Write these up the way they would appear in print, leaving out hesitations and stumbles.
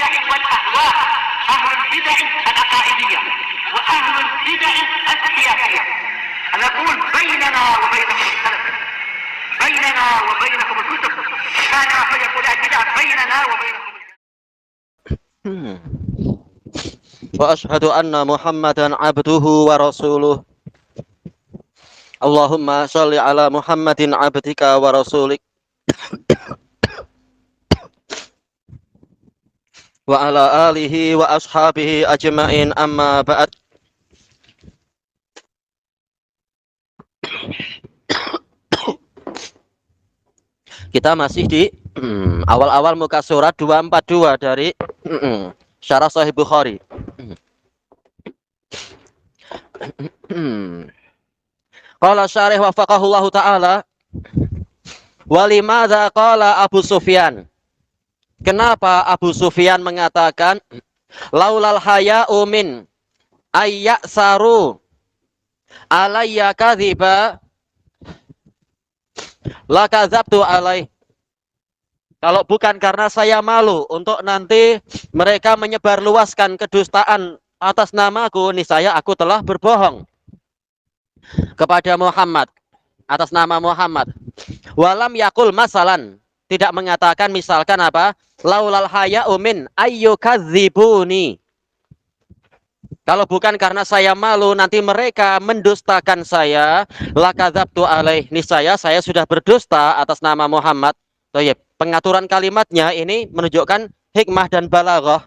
البدع والأهواء، أهل البدع العقائدية وأهل البدع السياسية. نقول بيننا وبينكم السلف، بيننا وبينكم الكتب، كان فيقول البدع بيننا وبينكم. وأشهد أن محمدا عبده ورسوله. اللهم صل على محمد عبدك ورسولك وعلى آله وأصحابه أجمعين. أما بعد. Kita masih di awal-awal muka surat 242 dari Syarah Sahih Bukhari. Qala syarih wafaqahullahu ta'ala, walimadza qala Abu Sufyan. Kenapa Abu Sufyan mengatakan laulal haya'u min ayya'saru alayya kadhiba lakadzabtu alaih. Kalau bukan karena saya malu untuk nanti mereka menyebarluaskan kedustaan atas namaku, niscaya aku telah berbohong kepada Muhammad atas nama Muhammad. Walam yakul masalan, tidak mengatakan misalkan apa? Laulal haya'u min ayyukadzibuni. Kalau bukan karena saya malu nanti mereka mendustakan saya, lakadzabtu alaih, niscaya saya sudah berdusta atas nama Muhammad. Thayyib. Pengaturan kalimatnya ini menunjukkan hikmah dan balaghah.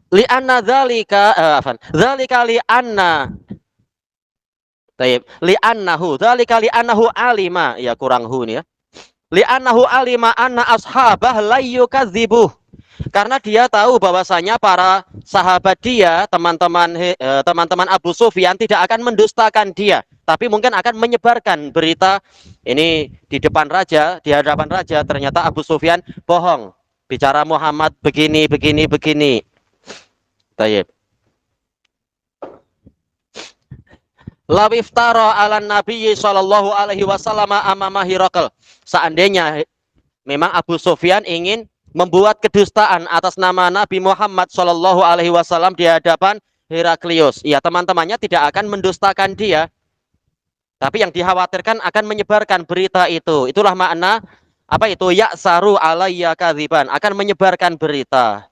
Li'anna dzalika dzalika li'anna Taib. Li'annahu, dzalika li'annahu alima, ya kurang hu nih ya. Li'annahu alima anna ashabah la yukadzibuh. Karena dia tahu bahwasanya para sahabat dia, teman-teman Abu Sufyan tidak akan mendustakan dia, tapi mungkin akan menyebarkan berita ini di depan raja, di hadapan raja, ternyata Abu Sufyan bohong. Bicara Muhammad begini. Taib. Lawiftara ala Nabi sallallahu alaihi wasallam amama Hirakl. Seandainya memang Abu Sufyan ingin membuat kedustaan atas nama Nabi Muhammad sallallahu alaihi wasallam di hadapan Heraklius, ya teman-temannya tidak akan mendustakan dia. Tapi yang dikhawatirkan akan menyebarkan berita itu. Itulah makna apa itu ya'saru alayya kadziban, akan menyebarkan berita.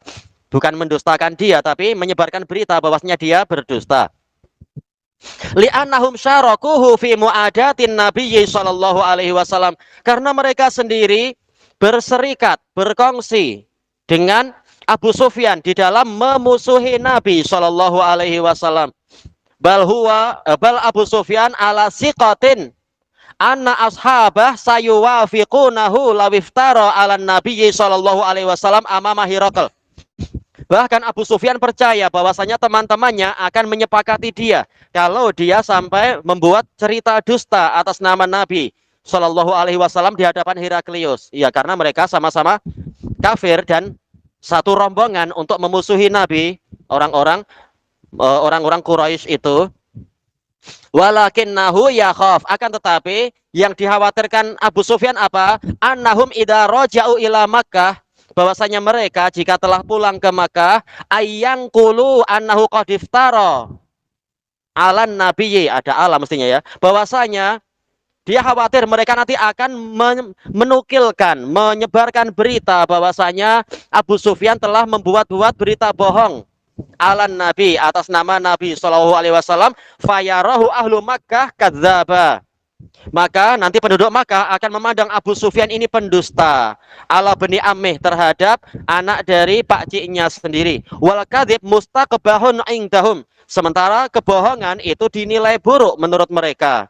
Bukan mendustakan dia, tapi menyebarkan berita bahwasanya dia berdusta. Li'annahum syarakuhu fi mu'adatin nabiyyi sallallahu alaihi wasallam, karena mereka sendiri berserikat, berkongsi dengan Abu Sufyan di dalam memusuhi Nabi sallallahu alaihi wasallam. Bal Abu Sufyan ala siqatin anna ashabah sayuwafiqunahu lawiftara ala nabiyyi sallallahu alaihi wasallam amama Hirakl. Bahkan Abu Sufyan percaya bahwasanya teman-temannya akan menyepakati dia kalau dia sampai membuat cerita dusta atas nama Nabi Shallallahu Alaihi Wasallam di hadapan Heraklius. Ya, karena mereka sama-sama kafir dan satu rombongan untuk memusuhi Nabi, orang-orang Quraisy itu. Walakinnahu yakhaf, akan tetapi yang dikhawatirkan Abu Sufyan apa? Annahum idza raja'u ila Makkah, bahwasanya mereka jika telah pulang ke Makkah, ayyangqulu annahu qad iftara alan nabiyyi, ada ala mestinya ya, bahwasanya dia khawatir mereka nanti akan menukilkan, menyebarkan berita bahwasanya Abu Sufyan telah membuat-buat berita bohong alan nabi, atas nama Nabi sallallahu alaihi wasallam, fayarahu ahlu Makkah kadzdzaba. Maka nanti penduduk Makkah akan memandang Abu Sufyan ini pendusta ala bani Ammih, terhadap anak dari pakciknya sendiri. Wal kadzib mustaqbahun indahum, sementara kebohongan itu dinilai buruk menurut mereka.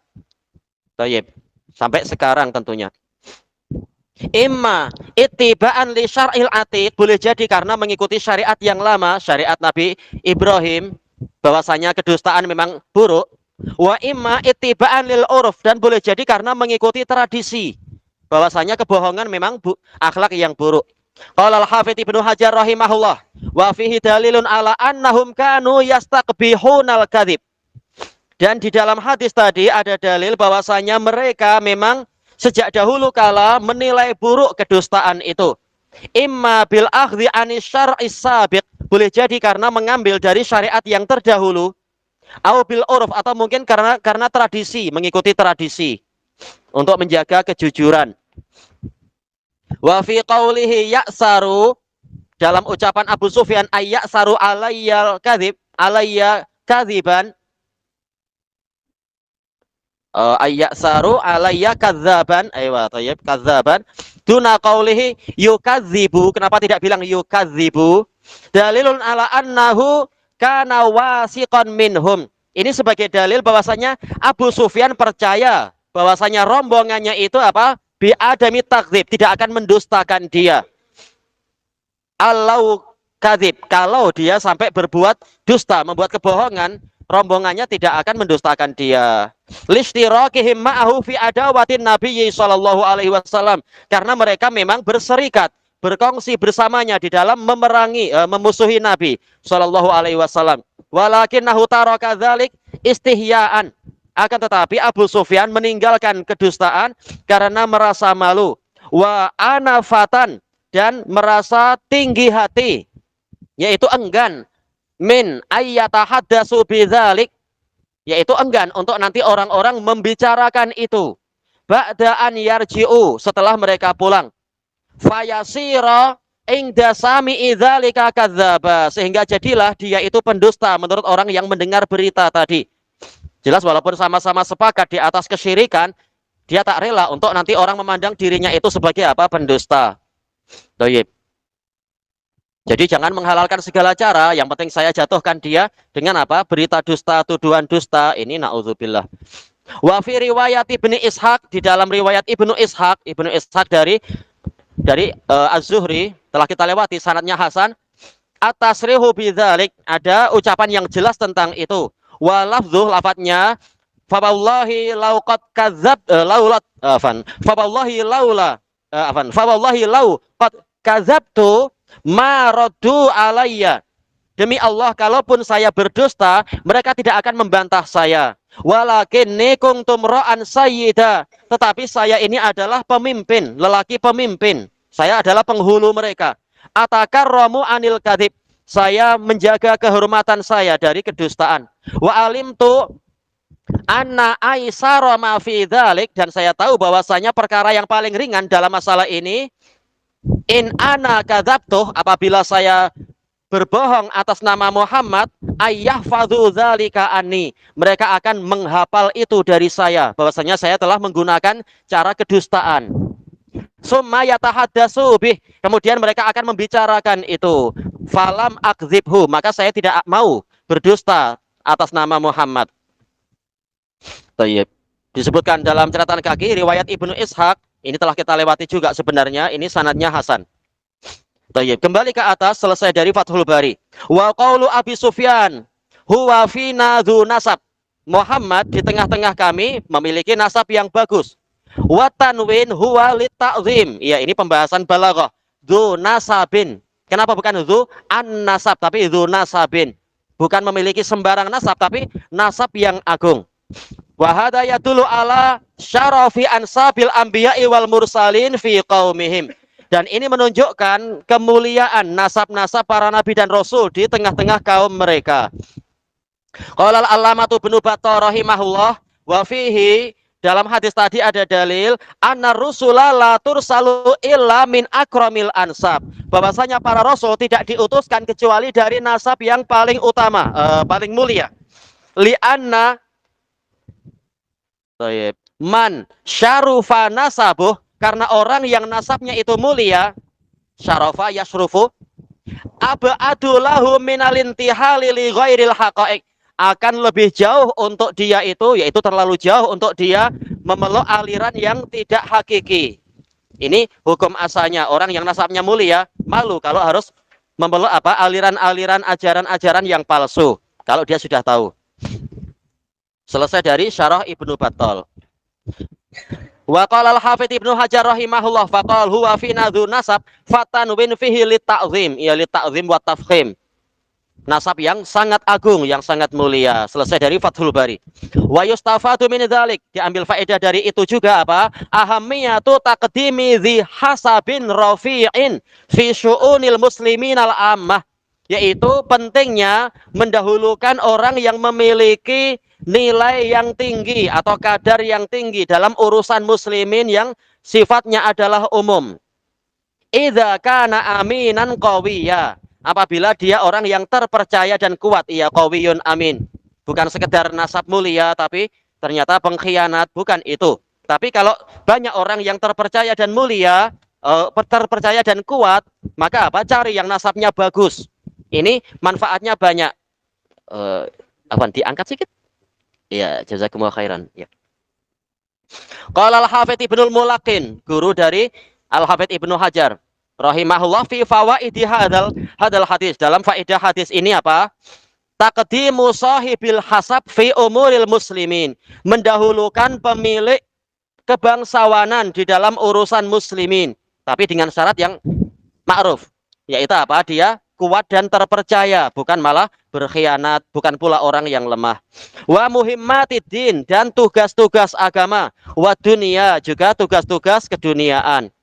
Tayyib. Sampai sekarang tentunya. Imma ittiba'an li syar'il atiq, boleh jadi karena mengikuti syariat yang lama, syariat Nabi Ibrahim, bahwasanya kedustaan memang buruk. Wa imma ittiba'an lil urf, dan boleh jadi karena mengikuti tradisi, bahwasanya kebohongan memang akhlak yang buruk. Qala al-Hafidz Ibnu Hajar rahimahullah, wa fihi dalilun ala annahum kanu yastaqbihunal kadzib. Dan di dalam hadis tadi ada dalil bahwasanya mereka memang sejak dahulu kala menilai buruk kedustaan itu. Imma bil akhdhi anis syar'is sabiq, boleh jadi karena mengambil dari syariat yang terdahulu, au bil urf, atau mungkin karena tradisi, mengikuti tradisi untuk menjaga kejujuran. Wa fi qaulihi ya'saru, dalam ucapan Abu Sufyan, ayyasaru alayya kadhib, alayya kadhiban, ayyasaru alayya kadzaban, aywa thayyib, kadzaban, duna qaulihi yukadzibu. Kenapa tidak bilang yukadzibu? Dalilun ala annahu kana wasiqan minhum. Ini sebagai dalil bahwasanya Abu Sufyan percaya bahwasanya rombongannya itu apa? Bi adami takdzib, tidak akan mendustakan dia. Alau kadzib, kalau dia sampai berbuat dusta, membuat kebohongan, rombongannya tidak akan mendustakan dia. Lishtirakihim ma'ahu fi adawatin Nabi sallallahu alaihi wasallam, karena mereka memang berserikat, berkongsi bersamanya di dalam memusuhi Nabi sallallahu alaihi wasallam. Walakinnahu taraka dzalik istihyaan. Akan tetapi Abu Sufyan meninggalkan kedustaan karena merasa malu. Wa anafatan, dan merasa tinggi hati, yaitu enggan min ayyatahaddatsu bidzalik, yaitu enggan untuk nanti orang-orang membicarakan itu ba'da an yarji'u, setelah mereka pulang, fayasira ingda sami'i dzalika kadzdzaba, sehingga jadilah dia itu pendusta menurut orang yang mendengar berita tadi. Jelas walaupun sama-sama sepakat di atas kesyirikan, dia tak rela untuk nanti orang memandang dirinya itu sebagai apa? Pendusta. Toyib. Jadi jangan menghalalkan segala cara, yang penting saya jatuhkan dia dengan apa? Berita dusta, tuduhan dusta. Ini na'udzubillah. Wa fi riwayat Ibnu Ishaq, di dalam riwayat Ibnu Ishaq dari Az-Zuhri, telah kita lewati sanadnya hasan. At-tasrihu bidzalik, ada ucapan yang jelas tentang itu. Wa lafdzuh, lafadznya fa wallahi law qad kadzab laulat fa wallahi laula fa wallahi law qad kadzabtu ma raddu alayya, demi Allah kalaupun saya berdusta mereka tidak akan membantah saya. Walakinni kuntum ra'an sayyida, tetapi saya ini adalah pemimpin, lelaki pemimpin, saya adalah penghulu mereka. Atakarramu anil kadzib, saya menjaga kehormatan saya dari kedustaan. Wa alimtu anna aisara ma fi dzalik, dan saya tahu bahwasanya perkara yang paling ringan dalam masalah ini, in ana kadzabtuh, apabila saya berbohong atas nama Muhammad, ayyahfadzu dzalika anni, mereka akan menghafal itu dari saya, bahwasanya saya telah menggunakan cara kedustaan. Summa yatahaddatsu bih, kemudian mereka akan membicarakan itu. Falam akdzibhu, maka saya tidak mau berdusta atas nama Muhammad. Tayyib. Disebutkan dalam catatan kaki riwayat Ibnu Ishaq, ini telah kita lewati juga sebenarnya, ini sanadnya hasan. Tayyib. Kembali ke atas, selesai dari Fathul Bari. Wa qaulu Abi Sufyan huwa fina dzu nasab, Muhammad di tengah-tengah kami memiliki nasab yang bagus. Wa tanwin huwa litta'zim, ya ini pembahasan balaghah. Dzu nasabin, kenapa bukan dzu an-nasab tapi dzu nasabin, bukan memiliki sembarang nasab tapi nasab yang agung. Wa hadza yadullu ala syarafi ansabil anbiya'i wal mursalin fi qaumihim, dan ini menunjukkan kemuliaan nasab-nasab para nabi dan rasul di tengah-tengah kaum mereka. Qala al-allamatu Ibnu Battah rahimahullah, wa fihi, dalam hadis tadi ada dalil anna rusula la tursalu illa min akramil ansab, bahwasanya para rasul tidak diutuskan kecuali dari nasab yang paling utama, paling mulia. Li anna man syarufa nasabuh, karena orang yang nasabnya itu mulia, syarafa yasrufu, abadu lahu minal intihali li ghairil haqaiq, akan lebih jauh untuk dia itu, yaitu terlalu jauh untuk dia memeluk aliran yang tidak hakiki. Ini hukum asalnya, orang yang nasabnya mulia malu kalau harus memeluk apa? Aliran-aliran, ajaran-ajaran yang palsu, kalau dia sudah tahu. Selesai dari syarah Ibnu Battal. Wa qala al-Hafidz Ibnu Hajar rahimahullah, faqal huwa fi nadhu nasab fatanwin fihi lit ta'zim, ya lit ta'zim wa tafkhim. nasab yang sangat agung, yang sangat mulia. Selesai dari Fathul Bari. Wa yustafadu min dzalik, diambil faedah dari itu juga apa? Ahamiyatu taqdimi dzi hasabin rafi'in fi syu'unil muslimin al-ammah, yaitu pentingnya mendahulukan orang yang memiliki nilai yang tinggi atau kadar yang tinggi dalam urusan muslimin yang sifatnya adalah umum. Idza kana aminan qawiyya, apabila dia orang yang terpercaya dan kuat, iya qawiyun amin. Bukan sekedar nasab mulia tapi ternyata pengkhianat, bukan itu. Tapi kalau banyak orang yang terpercaya dan mulia, terpercaya dan kuat, maka apa? Cari yang nasabnya bagus. Ini manfaatnya banyak. Apa diangkat sedikit? Iya, jazakumullah khairan. Ya. Qala al-Hafidz Ibnul Mulaqin, guru dari Al-Hafidz Ibnu Hajar rahimahullah, fi fawaidi hadal hadis, dalam faedah hadis ini apa? Taqdimu sahibil hasab fi umuril muslimin, mendahulukan pemilik kebangsawanan di dalam urusan muslimin, tapi dengan syarat yang ma'ruf, yaitu apa? Dia kuat dan terpercaya, bukan malah berkhianat, bukan pula orang yang lemah. Wa muhimmatid, dan tugas-tugas agama, wa dunia, juga tugas-tugas keduniaan.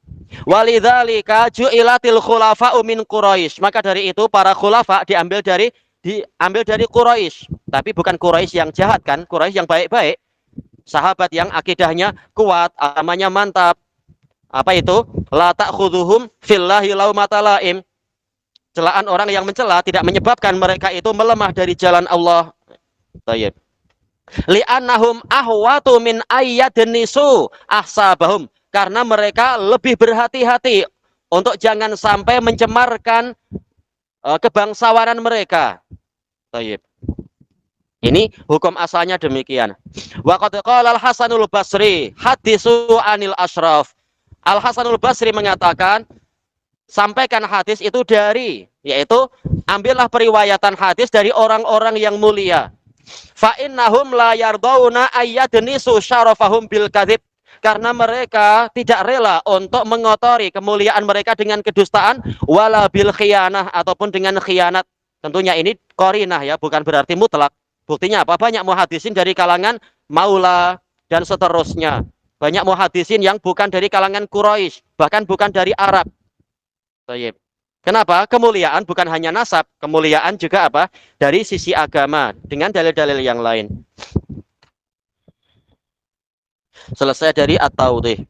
Walidzalika ju'ilatil khulafa'u min Quraisy, maka dari itu para khulafa diambil dari Quraisy, tapi bukan Quraisy yang jahat kan, Quraisy yang baik-baik, sahabat yang akidahnya kuat, agamanya mantap. Apa itu? La ta'khudhuhum fillahi laumata laim, celaan orang yang mencela tidak menyebabkan mereka itu melemah dari jalan Allah. Tayyib. Li'annahum ahwatu min ayyadnisu ahsabahum, karena mereka lebih berhati-hati untuk jangan sampai mencemarkan kebangsawanan mereka. Tayyib. Ini hukum asalnya demikian. Wa qad qala Al-Hasanul Basri hadisu anil asyraf. Al-Hasanul Basri mengatakan, sampaikan hadis itu dari, yaitu ambillah periwayatan hadis dari orang-orang yang mulia. Fa innahum la yardawna ayyadnisu syarafahum bil kadzib, karena mereka tidak rela untuk mengotori kemuliaan mereka dengan kedustaan, wala bil khiyanah, ataupun dengan khianat. Tentunya ini qarinah ya, bukan berarti mutlak. Buktinya apa? Banyak muhadisin dari kalangan maula dan seterusnya. Banyak muhadisin yang bukan dari kalangan Quraisy, bahkan bukan dari Arab. Tayyib. Kenapa? Kemuliaan bukan hanya nasab, kemuliaan juga apa? Dari sisi agama dengan dalil-dalil yang lain. Selesai dari at-tawdih.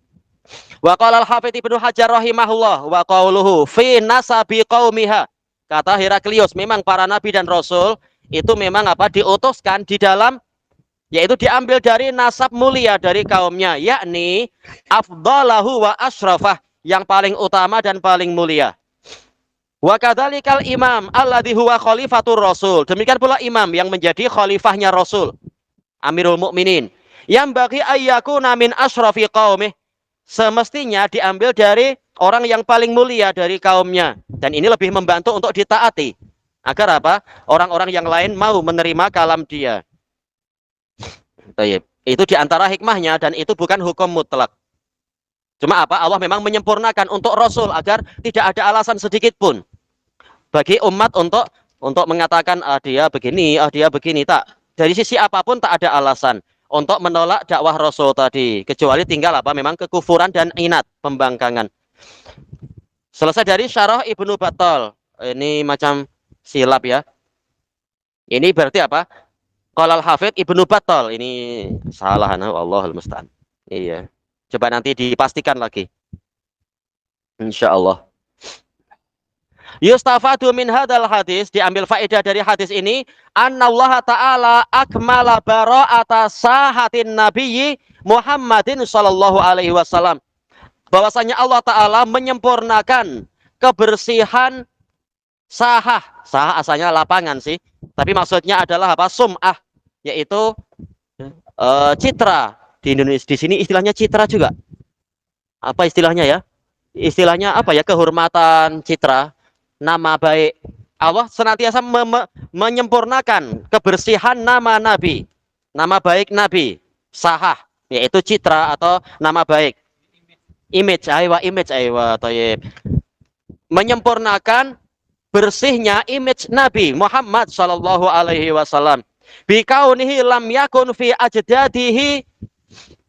Wa qala al-Hafidz Ibnu Hajar rahimahullah wa qauluhu fi nasabi qaumiha. Kata Heraklius, memang para nabi dan rasul itu memang apa? Diutuskan di dalam, yaitu diambil dari nasab mulia dari kaumnya, yakni afdalahu wa asyrafah, yang paling utama dan paling mulia. Wa kadzalikal imam alladzi huwa khalifatur rasul, demikian pula imam yang menjadi khalifahnya rasul, Amirul Mukminin, yang bagi ayyakuna min asyrafi qaumih, semestinya diambil dari orang yang paling mulia dari kaumnya, dan ini lebih membantu untuk ditaati agar apa? Orang-orang yang lain mau menerima kalam dia. Itu diantara hikmahnya, dan itu bukan hukum mutlak. Cuma apa? Allah memang menyempurnakan untuk Rasul agar tidak ada alasan sedikit pun bagi umat untuk mengatakan dia begini, dia begini. Tak, dari sisi apapun tak ada alasan untuk menolak dakwah Rasul tadi, kecuali tinggal apa? Memang kekufuran dan inat, pembangkangan. Selesai dari Syarah Ibnu Battal. Ini macam silap ya. Ini berarti apa? Qala al-Hafidz Ibnu Battal. Ini salah, Allahul musta'an. Iya. Coba nanti dipastikan lagi. Insyaallah. Yustafadu min hadal hadis, diambil faedah dari hadis ini, annallaha ta'ala akmala bara'ata sahatin nabiyyi Muhammadin sallallahu alaihi wasallam. Bahwasanya Allah Ta'ala menyempurnakan kebersihan sahah. Sahah asalnya lapangan sih, tapi maksudnya adalah apa? Sum'ah, yaitu citra. Di Indonesia di sini istilahnya citra juga. Apa istilahnya ya? Istilahnya apa ya? Kehormatan, citra, nama baik. Allah senantiasa menyempurnakan kebersihan nama Nabi, nama baik Nabi, sahah, yaitu citra atau nama baik. Image, aywa, tayyib. Menyempurnakan bersihnya image Nabi Muhammad sallallahu alaihi wasallam. Bikaunihi lam yakun fi ajdadihi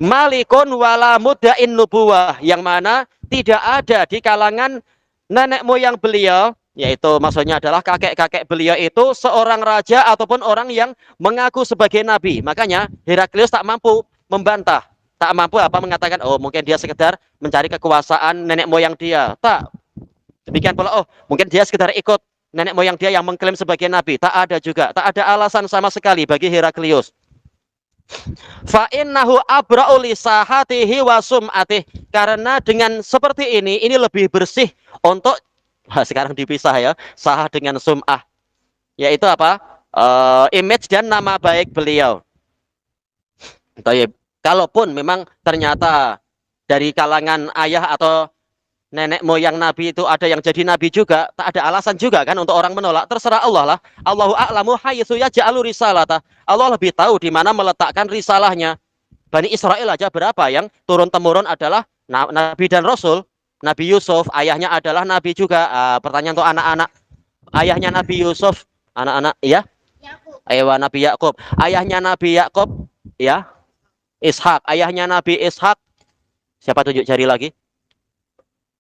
malikun wala mudda'in nubuwah, yang mana tidak ada di kalangan nenek moyang beliau, yaitu maksudnya adalah kakek-kakek beliau itu seorang raja ataupun orang yang mengaku sebagai nabi. Makanya Heraklius tak mampu membantah, tak mampu mengatakan oh mungkin dia sekedar mencari kekuasaan nenek moyang dia. Tak. Demikian pula oh mungkin dia sekedar ikut nenek moyang dia yang mengklaim sebagai nabi. Tak ada juga, tak ada alasan sama sekali bagi Heraklius. Fa innahu abra'u li sahatihi wa sum'atih, karena dengan seperti ini lebih bersih untuk sekarang dipisah ya, sahah dengan sum'ah, yaitu image dan nama baik beliau. Kalaupun memang ternyata dari kalangan ayah atau nenek moyang Nabi itu ada yang jadi Nabi juga, tak ada alasan juga kan untuk orang menolak. Terserah Allah lah. Allahu a'lamu haitsu yaj'alu risalata. Allah lebih tahu di mana meletakkan risalahnya. Bani Israel aja berapa yang turun-temurun adalah Nabi dan Rasul. Nabi Yusuf, ayahnya adalah Nabi juga. Pertanyaan untuk anak-anak. Ayahnya Nabi Yusuf, anak-anak, ya? Ayah Nabi Yakub. Ayahnya Nabi Yakub, ya? Ishak. Ayahnya Nabi Ishak. Siapa tunjuk jari lagi?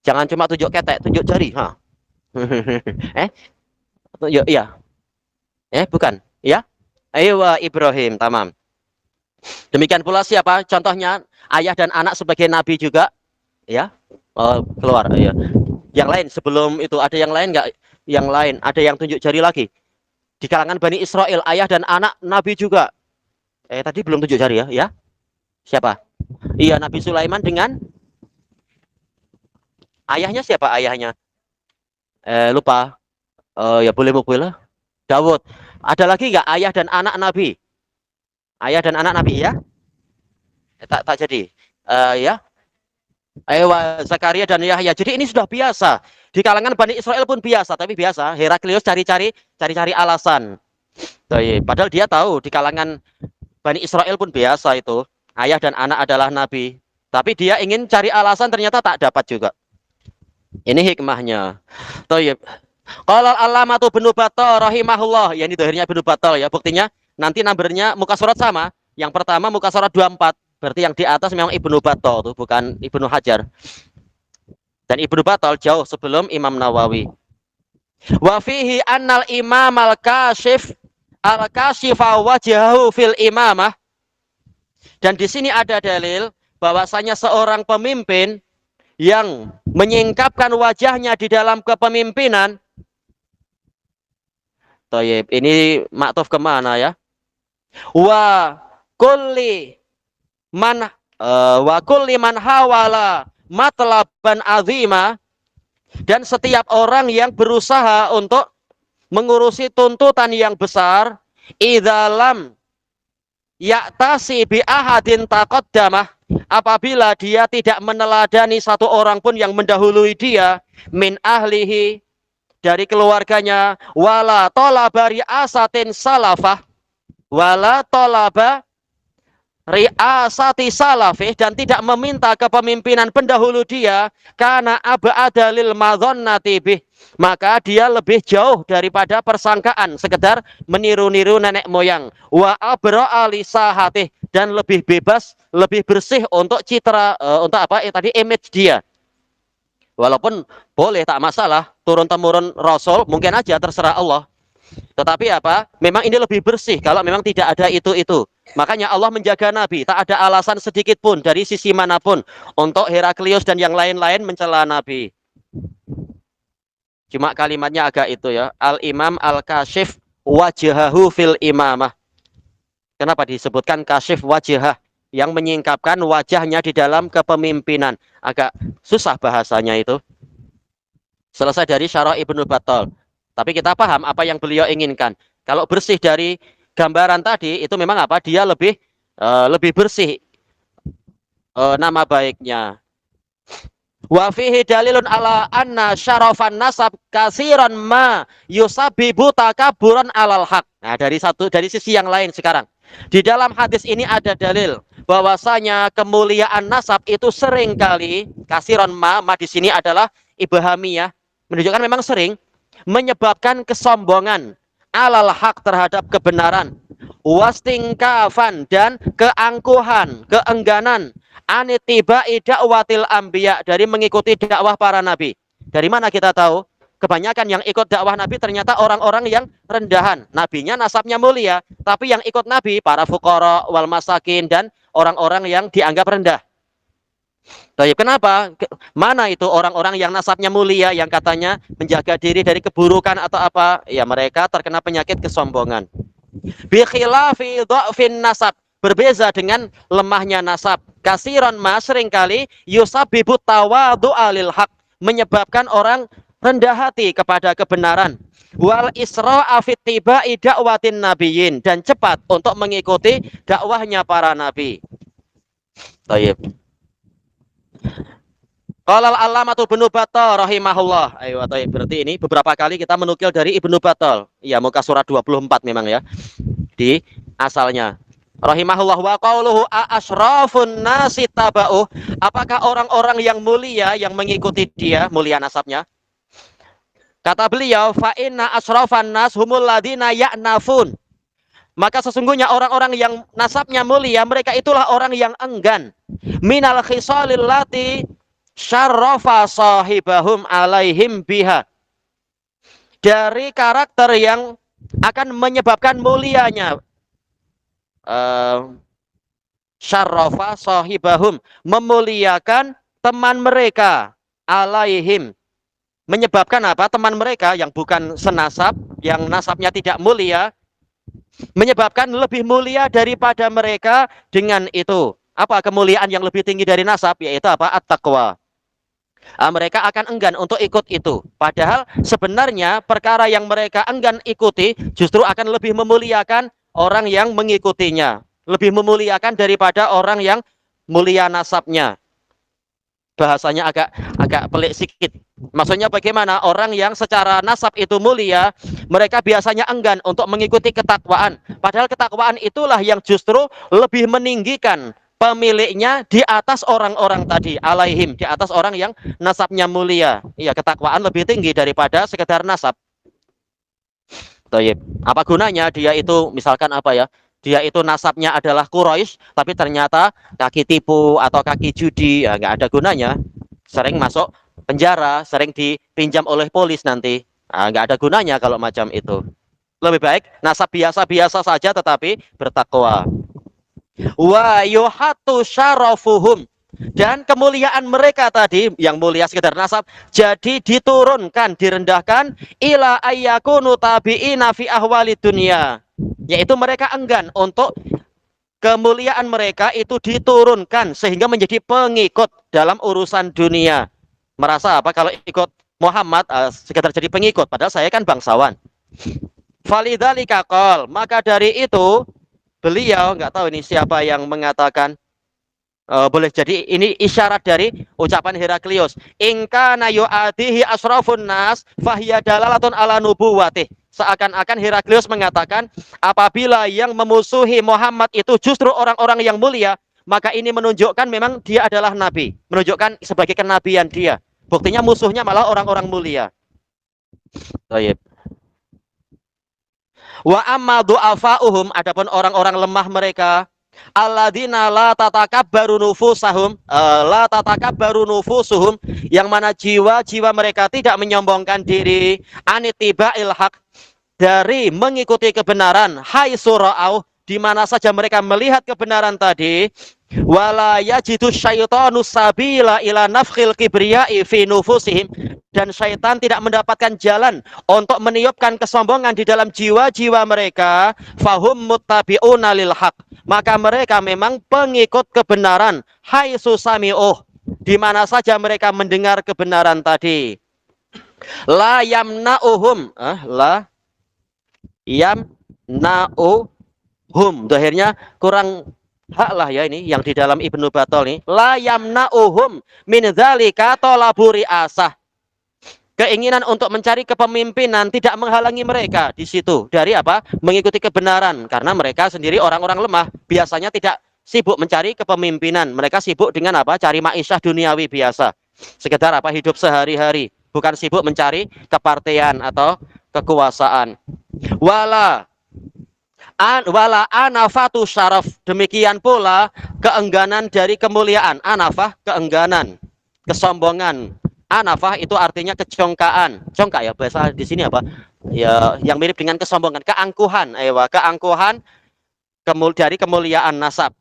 Jangan cuma tunjuk ketek, tunjuk jari. Tunjuk, iya. Bukan. Ya? Ayo Ibrahim, tamam. Demikian pula siapa? Contohnya ayah dan anak sebagai nabi juga. Ya. Keluar. Ya. Yang lain sebelum itu ada yang lain nggak? Yang lain ada yang tunjuk jari lagi. Di kalangan Bani Israel, ayah dan anak nabi juga. Tadi belum tunjuk jari ya? Ya. Siapa? Iya, Nabi Sulaiman dengan ayahnya siapa ayahnya? Lupa. Ya boleh lah. Daud. Ada lagi nggak ayah dan anak Nabi? Ayah dan anak Nabi ya? Tak jadi. Ya. Zakaria dan Yahya. Jadi ini sudah biasa. Di kalangan Bani Israel pun biasa, tapi biasa. Heraklius cari-cari alasan. Padahal dia tahu di kalangan Bani Israel pun biasa itu. Ayah dan anak adalah Nabi. Tapi dia ingin cari alasan ternyata tak dapat juga. Ini hikmahnya. Thayyib. Qala al-allamatu Ibnu Battal rahimahullah. Ya ini dohirnya Ibnu Battal ya. Buktinya nanti numbernya muka surat sama. Yang pertama muka surat 24. Berarti yang di atas memang Ibnu Battal tuh, bukan Ibnu Hajar. Dan Ibnu Battal jauh sebelum Imam Nawawi. Wa fihi annal imam al-kashifa wajhahu fil imamah. Dan di sini ada dalil bahwasanya seorang pemimpin yang menyingkapkan wajahnya di dalam kepemimpinan. Thayyib, ini maktuf kemana ya? Wa kulli man hawala matlaban azima, dan setiap orang yang berusaha untuk mengurusi tuntutan yang besar, idzalam ya'tasi bi ahadin taqaddamah, apabila dia tidak meneladani satu orang pun yang mendahului dia, min ahlihi, dari keluarganya, wala talaba ri'asatin salafah, wala talaba ri'asati salafih, dan tidak meminta kepemimpinan pendahulu dia, karena ab'ada lil madhannati bih, maka dia lebih jauh daripada persangkaan sekedar meniru-niru nenek moyang, wa abra'a li sahatih, dan lebih bebas, lebih bersih untuk citra, untuk tadi image dia. Walaupun boleh, tak masalah, turun-temurun Rasul, mungkin aja terserah Allah. Tetapi memang ini lebih bersih kalau memang tidak ada itu. Makanya Allah menjaga Nabi, tak ada alasan sedikit pun dari sisi manapun untuk Heraklius dan yang lain-lain mencela Nabi. Cuma kalimatnya agak itu ya, al-imam al-kashif wajhahu fil imamah. Kenapa disebutkan kashif wajhah, yang menyingkapkan wajahnya di dalam kepemimpinan? Agak susah bahasanya itu. Selesai dari Syarah Ibnu Battal. Tapi kita paham apa yang beliau inginkan. Kalau bersih dari gambaran tadi, itu memang dia lebih bersih nama baiknya. Wa fihi dalilun ala anna syarafan nasab kasiran ma yusabibu takaburan alal haq. Nah, dari sisi yang lain sekarang. Di dalam hadis ini ada dalil bahwasanya kemuliaan nasab itu sering kali, kasiran ma di sini adalah ibhamiyah, menunjukkan memang sering menyebabkan kesombongan, alal hak terhadap kebenaran, wastingkafan dan keangkuhan, keengganan, anitibai dakwatil anbiya dari mengikuti dakwah para nabi. Dari mana kita tahu? Kebanyakan yang ikut dakwah Nabi ternyata orang-orang yang rendahan. Nabinya nasabnya mulia, tapi yang ikut Nabi para fuqara wal masakin dan orang-orang yang dianggap rendah. Tapi kenapa? Mana itu orang-orang yang nasabnya mulia yang katanya menjaga diri dari keburukan atau apa? Ya mereka terkena penyakit kesombongan. Bi khilafi dha'fin nasab, berbeza dengan lemahnya nasab. Kasiron ma seringkali yusabbibu tawadhu'a lil haq, menyebabkan orang rendah hati kepada kebenaran, wal isra'a fit tiba'i dakwatin nabiyyin, dan cepat untuk mengikuti dakwahnya para nabi. Baik. Qala al-allamatu Ibnu Battal rahimahullah. Ayo, berarti ini beberapa kali kita menukil dari Ibnu Battal. Iya, muka surat 24 memang ya. Di asalnya. Rahimahullah wa qauluhu asyrafun nasi taba'u. Apakah orang-orang yang mulia yang mengikuti dia, mulia nasabnya? Kata beliau, fa inna asrafan nas humul ladina ya'nafun. Maka sesungguhnya orang-orang yang nasabnya mulia, mereka itulah orang yang enggan. Minal khisalil lati syarrafa sahibahum alaihim biha. Dari karakter yang akan menyebabkan mulianya. Syarrafa sahibahum, memuliakan teman mereka, alaihim, menyebabkan apa? Teman mereka yang bukan senasab, yang nasabnya tidak mulia, menyebabkan lebih mulia daripada mereka dengan itu. Apa kemuliaan yang lebih tinggi dari nasab? Yaitu apa? At-taqwa. Mereka akan enggan untuk ikut itu. Padahal sebenarnya perkara yang mereka enggan ikuti justru akan lebih memuliakan orang yang mengikutinya. Lebih memuliakan daripada orang yang mulia nasabnya. Bahasanya agak pelik sedikit. Maksudnya bagaimana? Orang yang secara nasab itu mulia, mereka biasanya enggan untuk mengikuti ketakwaan. Padahal ketakwaan itulah yang justru lebih meninggikan pemiliknya di atas orang-orang tadi, alaihim, di atas orang yang nasabnya mulia. Iya, ketakwaan lebih tinggi daripada sekedar nasab. Taib. Apa gunanya dia itu misalkan apa ya? Dia itu nasabnya adalah Quraisy, tapi ternyata kaki tipu atau kaki judi, ya nggak ada gunanya. Sering masuk penjara, sering dipinjam oleh polis nanti. Nggak ada gunanya kalau macam itu. Lebih baik nasab biasa-biasa saja tetapi bertakwa. Wa yuhatu syarafuhum, dan kemuliaan mereka tadi yang mulia sekedar nasab jadi diturunkan, direndahkan ila ayyakunu tabi'ina fi ahwali dunia, yaitu mereka enggan untuk kemuliaan mereka itu diturunkan sehingga menjadi pengikut dalam urusan dunia. Merasa apa kalau ikut Muhammad sekedar jadi pengikut, padahal saya kan bangsawan. Falidzalika qol, maka dari itu beliau, nggak tahu ini siapa yang mengatakan, boleh jadi ini isyarat dari ucapan Heraklius. Ingka nayu adihi asrafun nas fahiya dalalatun ala nubuwatih. Seakan-akan Heraklius mengatakan apabila yang memusuhi Muhammad itu justru orang-orang yang mulia, maka ini menunjukkan memang dia adalah nabi, menunjukkan sebagai kenabian dia. Buktinya musuhnya malah orang-orang mulia. Baik. Wa amma du'afa'uhum, adapun orang-orang lemah mereka, alladzina la tatakabbaru nufusahum, la tatakabbaru nufusuhum, yang mana jiwa-jiwa mereka tidak menyombongkan diri, anitiba'il haq, dari mengikuti kebenaran, haitsu ra'au, di mana saja mereka melihat kebenaran tadi, wala yajidu syaitanu sabila ila nafkhil kibriya'i fi nufusihim, dan syaitan tidak mendapatkan jalan untuk meniupkan kesombongan di dalam jiwa-jiwa mereka, fahum muttabi'una lil haq, maka mereka memang pengikut kebenaran, haitsu sami'uh, di mana saja mereka mendengar kebenaran tadi. La yamna'uhum, la yamna'uhum, akhirnya kurang hak lah ya ini yang di dalam Ibnu Battal nih. La yamna'uhum min dzalika talabu ri'asah, keinginan untuk mencari kepemimpinan tidak menghalangi mereka di situ dari apa? Mengikuti kebenaran, karena mereka sendiri orang-orang lemah biasanya tidak sibuk mencari kepemimpinan. Mereka sibuk dengan apa? Cari ma'isyah duniawi biasa, sekedar apa? Hidup sehari-hari. bukan sibuk mencari kepartean atau kekuasaan. Wala anafatu syaraf, demikian pula keengganan dari kemuliaan. Anafah keengganan, kesombongan. Anafah itu artinya kecongkaan. Congkak ya bahasa di sini apa? Ya, yang mirip dengan kesombongan, keangkuhan. Keangkuhan dari kemuliaan nasab.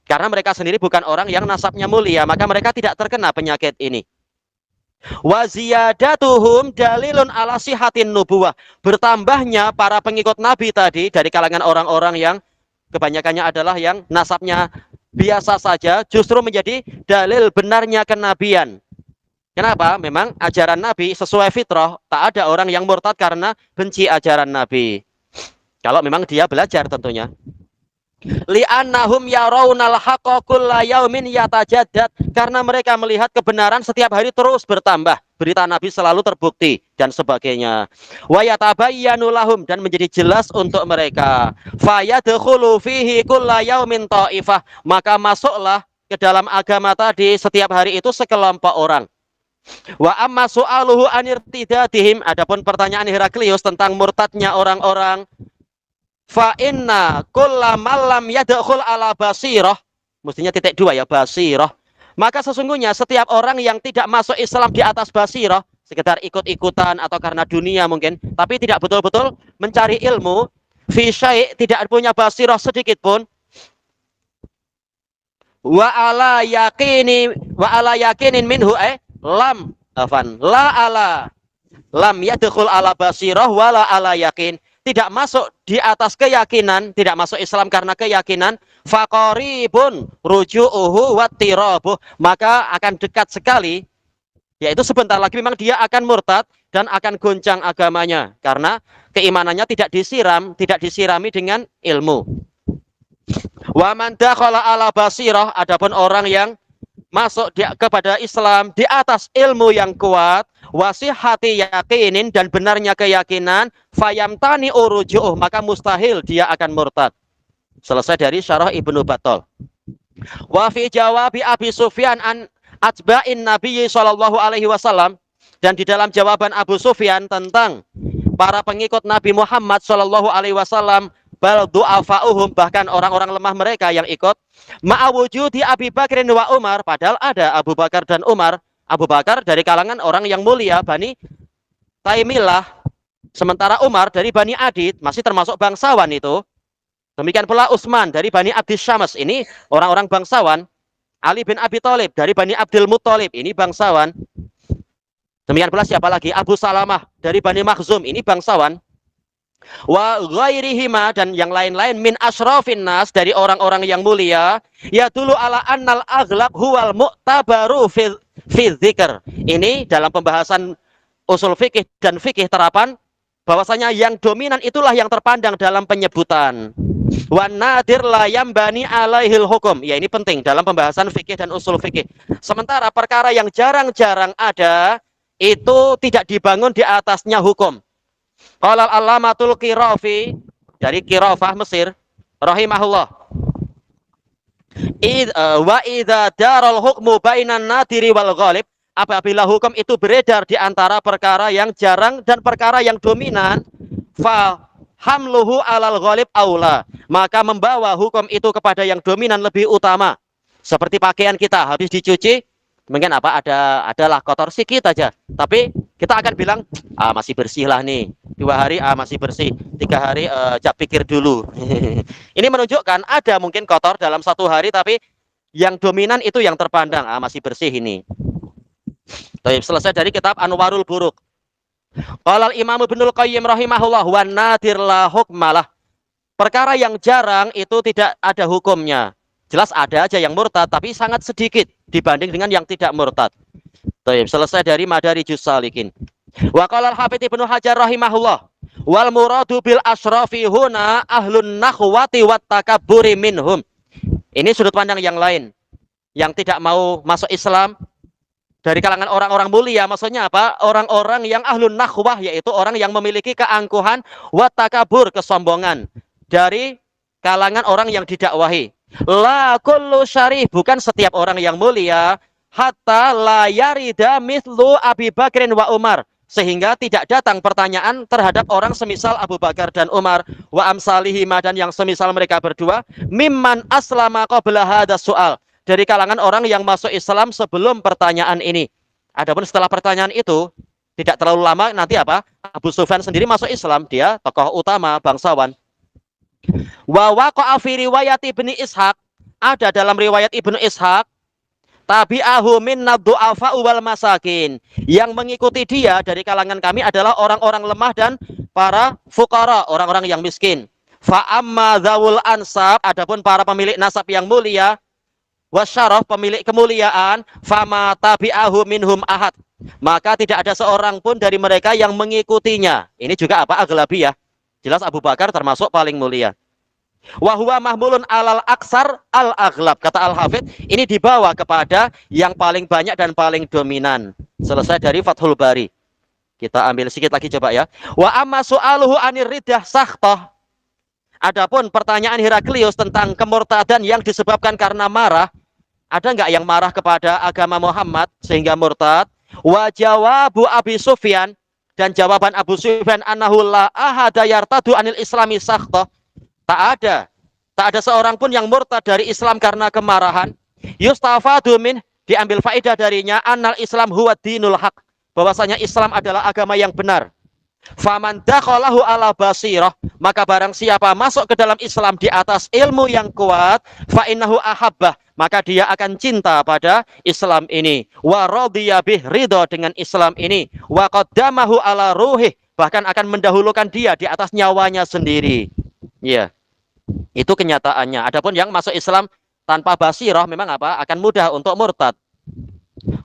Karena mereka sendiri bukan orang yang nasabnya mulia, maka mereka tidak terkena penyakit ini. Wa ziyadatuhum dalilun ala sihatin nubuwah. Bertambahnya para pengikut Nabi tadi dari kalangan orang-orang yang kebanyakannya adalah yang nasabnya biasa saja, justru menjadi dalil benarnya kenabian. Kenapa? Memang ajaran Nabi sesuai fitrah, tak ada orang yang murtad karena benci ajaran Nabi. Kalau memang dia belajar tentunya. Li'annahum yarawnal haqqa kulla yaumin yatajaddad, karena mereka melihat kebenaran setiap hari terus bertambah, berita Nabi selalu terbukti dan sebagainya. Wa yatabayyanu lahum, dan menjadi jelas untuk mereka. Fayadkhulu fihi kulla yaumin ta'ifah, maka masuklah ke dalam agama tadi setiap hari itu sekelompok orang. Wa amma su'aluhu anirtidatihim, adapun pertanyaan Heraklius tentang murtadnya orang-orang, fa inna kullamal lam yadkhul ala basirah, mestinya titik dua ya, basirah. Maka sesungguhnya setiap orang yang tidak masuk Islam di atas basirah, sekedar ikut-ikutan atau karena dunia mungkin, tapi tidak betul-betul mencari ilmu, fi syai', tidak punya basirah sedikit pun, wa ala yakinin minhu lam afan la ala lam yadkhul ala basirah wala ala yakin, tidak masuk di atas keyakinan, tidak masuk Islam karena keyakinan, faqaribun ruju'uhu wattirabuh, maka akan dekat sekali, yaitu sebentar lagi memang dia akan murtad dan akan goncang agamanya karena keimanannya tidak disirami dengan ilmu. Wa man dakhala ala basirah, adapun orang yang masuk kepada Islam di atas ilmu yang kuat, wasihati yakinin, dan benarnya keyakinan, fayamtani urujuh, maka mustahil dia akan murtad. Selesai dari syarah Ibnu Battal. Wa fi jawabi Abi Sufyan an atba'in Nabi sallallahu alaihi wasallam, dan di dalam jawaban Abu Sufyan tentang para pengikut Nabi Muhammad sallallahu alaihi wasallam, bal du'afa'uhum, bahkan orang-orang lemah mereka yang ikut, ma'awujudi Abi Bakrin wa Umar, padahal ada Abu Bakar dan Umar. Abu Bakar dari kalangan orang yang mulia Bani Taimillah, sementara Umar dari Bani Adid, masih termasuk bangsawan itu. Demikian pula Utsman dari Bani Abdis Syams, ini orang-orang bangsawan. Ali bin Abi Thalib dari Bani Abdul Muthalib, ini bangsawan. Demikian pula siapa lagi? Abu Salamah dari Bani Makhzum, ini bangsawan. Wa ghairihima, dan yang lain-lain, min asyrafin nas, dari orang-orang yang mulia, ya dulu ala annal aghlab huwal mu'tabaru fi dzikr. Ini dalam pembahasan usul fikih dan fikih terapan, bahwasanya yang dominan itulah yang terpandang dalam penyebutan. Wan nadir la yambani alaihil hukum, ya ini penting dalam pembahasan fikih dan usul fikih. Sementara perkara yang jarang-jarang ada itu tidak dibangun di atasnya hukum. Qala al-Allamatul Qirafi dari Qirafah Mesir rahimahullah, wa idza daral hukmu bainan nadiri wal ghalib, apabila hukum itu beredar di antara perkara yang jarang dan perkara yang dominan, fa hamluhu alal ghalib aula, maka membawa hukum itu kepada yang dominan lebih utama. Seperti pakaian kita habis dicuci, mungkin adalah kotor sedikit aja, tapi kita akan bilang masih bersih lah nih, 2 hari masih bersih, 3 hari jak pikir dulu. Ini menunjukkan ada mungkin kotor dalam 1 hari, tapi yang dominan itu yang terpandang masih bersih ini. Baik, selesai dari kitab Anwarul Buruk. Qala Imam Ibnul Qayyim rahimahullah, wan nadir la hukmalah, perkara yang jarang itu tidak ada hukumnya. Jelas ada aja yang murtad, tapi sangat sedikit dibanding dengan yang tidak murtad. Baik, selesai dari Madarijus Salikin. Wa qala al-Hafidz Ibnu Hajar rahimahullah, wal muradu bil asrafi huna ahlun nakhwati wat takabburi minhum. Ini sudut pandang yang lain, yang tidak mau masuk Islam dari kalangan orang-orang mulia. Maksudnya apa? Orang-orang yang ahlun nakhwah, yaitu orang yang memiliki keangkuhan, wat takabur, kesombongan, dari kalangan orang yang didakwahi. La kullu syarih, bukan setiap orang yang mulia, hatta la yarida mithlu Abi Bakrin wa Umar, sehingga tidak datang pertanyaan terhadap orang semisal Abu Bakar dan Umar wa amsalihima, dan yang semisal mereka berdua, mimman aslama qabla hadas soal, dari kalangan orang yang masuk Islam sebelum pertanyaan ini. Adapun setelah pertanyaan itu tidak terlalu lama, nanti apa? Abu Sufyan sendiri masuk Islam, dia tokoh utama bangsawan. Wa waqa'a fi riwayat Ibnu Ishaq, ada dalam riwayat Ibnu Ishaq, tabi'ahu minna du'afa wal masakin, yang mengikuti dia dari kalangan kami adalah orang-orang lemah dan para fuqara, orang-orang yang miskin. Fa amma dzawul ansab, adapun para pemilik nasab yang mulia, wasyaraf, pemilik kemuliaan, fama tabi'ahu minhum ahad, maka tidak ada seorang pun dari mereka yang mengikutinya. Ini juga apa? Aghlabiyah. Jelas Abu Bakar termasuk paling mulia. Wa huwa mahmulun alal aksar al aghlab, kata Al-Hafidz, ini dibawa kepada yang paling banyak dan paling dominan. Selesai dari Fathul Bari. Kita ambil sedikit lagi coba ya. Wa amma su'aluhu anir riddah sakhtah, adapun pertanyaan Heraklius tentang kemurtadan yang disebabkan karena marah, ada nggak yang marah kepada agama Muhammad sehingga murtad? Wa jawabu Abi Sufyan, dan jawaban Abu Sufyan, annahu la ahada yartadu anil islami sakhtah, tak ada seorang pun yang murtad dari Islam karena kemarahan. Yustafadu min, diambil faedah darinya, annal Islam huwa dinul haq, bahwasanya Islam adalah agama yang benar. Faman dakhalahu ala basirah, maka barang siapa masuk ke dalam Islam di atas ilmu yang kuat, fa innahu ahabbah, maka dia akan cinta pada Islam ini, wa radhiya bih, ridho dengan Islam ini, wa qaddamahu ala ruhih, bahkan akan mendahulukan dia di atas nyawanya sendiri. Ya. Itu kenyataannya. Adapun yang masuk Islam tanpa basirah memang apa? Akan mudah untuk murtad.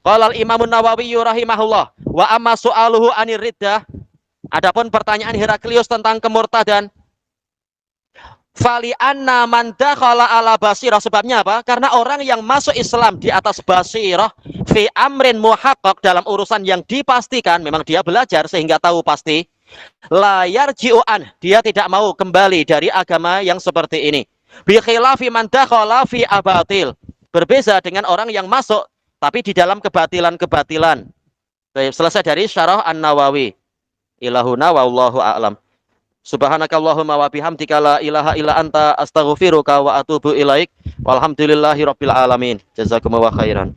Qala al-Imam Nawawi rahimahullah, wa amma su'aluhu anir riddah, adapun pertanyaan Heraklius tentang kemurtadan, fali anna man dakhala ala basirah, sebabnya apa? Karena orang yang masuk Islam di atas basirah, fi amrin muhaqqaq, dalam urusan yang dipastikan, memang dia belajar sehingga tahu pasti, layar ji'u'an, dia tidak mau kembali dari agama yang seperti ini. Bi khilafi man dakhala fi abatil, berbeza dengan orang yang masuk tapi di dalam kebatilan-kebatilan. Selesai dari Syarah An-Nawawi. Ilahuna wallahu a'lam. Subhanakallahumma wa bihamdika la ilaha illa anta astaghfiruka wa atubu ilaik. Walhamdulillahirabbil alamin. Jazakumullahu khairan.